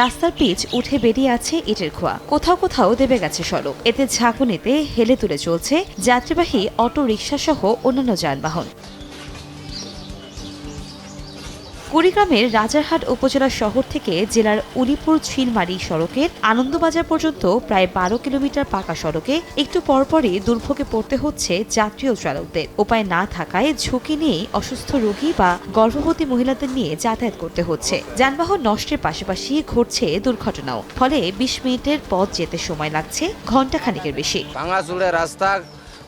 রাস্তার পিচ উঠে বেরিয়ে আছে ইটের খোয়া, কোথাও কোথাও দেবে গেছে সড়ক। এতে ঝাঁকুনিতে হেলে তুলে চলছে যাত্রীবাহী অটো রিকশা সহ অন্যান্য যানবাহন। কুড়িগ্রামের রাজারহাট উপজেলা শহর থেকে জেলার উলিপুর ছিলমারি সড়কের আনন্দবাজার পর্যন্ত প্রায় ১২ কিলোমিটার পাকা সড়কে একটু পরপরই দুর্ভোগে পড়তে হচ্ছে যাত্রী ও চালকদের। উপায় না থাকায় ঝুঁকি নিয়ে অসুস্থ রোগী বা গর্ভবতী মহিলাদের নিয়ে যাতায়াত করতে হচ্ছে। যানবাহন নষ্টের পাশাপাশি ঘটছে দুর্ঘটনাও, ফলে ২০ মিনিটের পথ যেতে সময় লাগছে ঘণ্টাখানেকের বেশি। ভাঙাচুরে রাস্তা,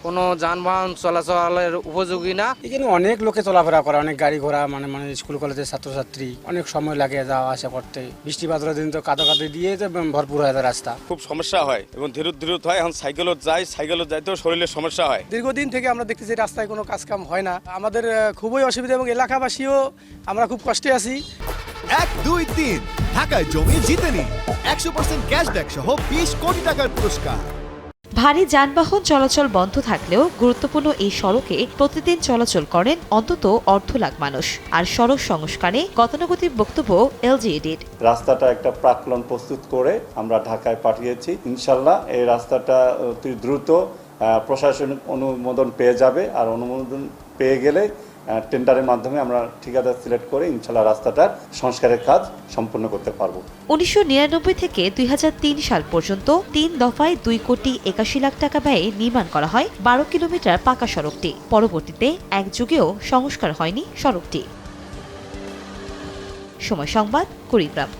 কোনো যানবাহন চলাচলের উপযোগী না। এখানে অনেক লোকে চলাফেরা করে, অনেক গাড়ি ঘোড়া, মানে স্কুল কলেজের ছাত্রছাত্রী, অনেক সময় লাগে যাওয়া আসা করতে। বৃষ্টি বাদলের দিন তো কাদা দিয়ে ভরপুর হয়ে যায় রাস্তা, খুব সমস্যা হয় এবং ধীরুত হয়। এখন সাইকেলও যাইতেও শরীরের সমস্যা হয়। দীর্ঘদিন থেকে আমরা দেখতেছি রাস্তায় কোনো কাজ কাম হয় না, আমাদের খুবই অসুবিধা এবং এলাকাবাসীও আমরা খুব কষ্টে আছি। 1, 2, 3 ঢাকায় জমি জিতে নিন 100% ক্যাশব্যাক সহ 20 কোটি টাকার পুরস্কার। ভারী যানবাহন চলাচল বন্ধ থাকলেও গুরুত্বপূর্ণ এই সড়কে প্রতিদিন চলাচল করেন অন্তত 1.5 লাখ মানুষ। আর সড়ক সংস্কারে গতানুগতিক বক্তব্য এলজিইডির। রাস্তাটা একটা প্রাক্কলন প্রস্তুত করে আমরা ঢাকায় পাঠিয়েছি। ইনশাল্লাহ এই রাস্তাটা অতি দ্রুত প্রশাসনিক অনুমোদন পেয়ে যাবে, আর অনুমোদন পেয়ে গেলে টেন্ডারের মাধ্যমে আমরা ঠিকাদার সিলেক্ট করে ইনশাল্লাহ রাস্তাটার সংস্কারের কাজ সম্পূর্ণ করতে পারবো। 1999 থেকে 2003 সাল পর্যন্ত 3 দফায় 2 কোটি 81 লাখ টাকা ব্যয়ে নির্মাণ করা হয় 12 কিলোমিটার পাকা সড়কটি। পরবর্তীতে এক যুগেও সংস্কার হয়নি সড়কটি। সময় সংবাদ, কুড়িগ্রাম।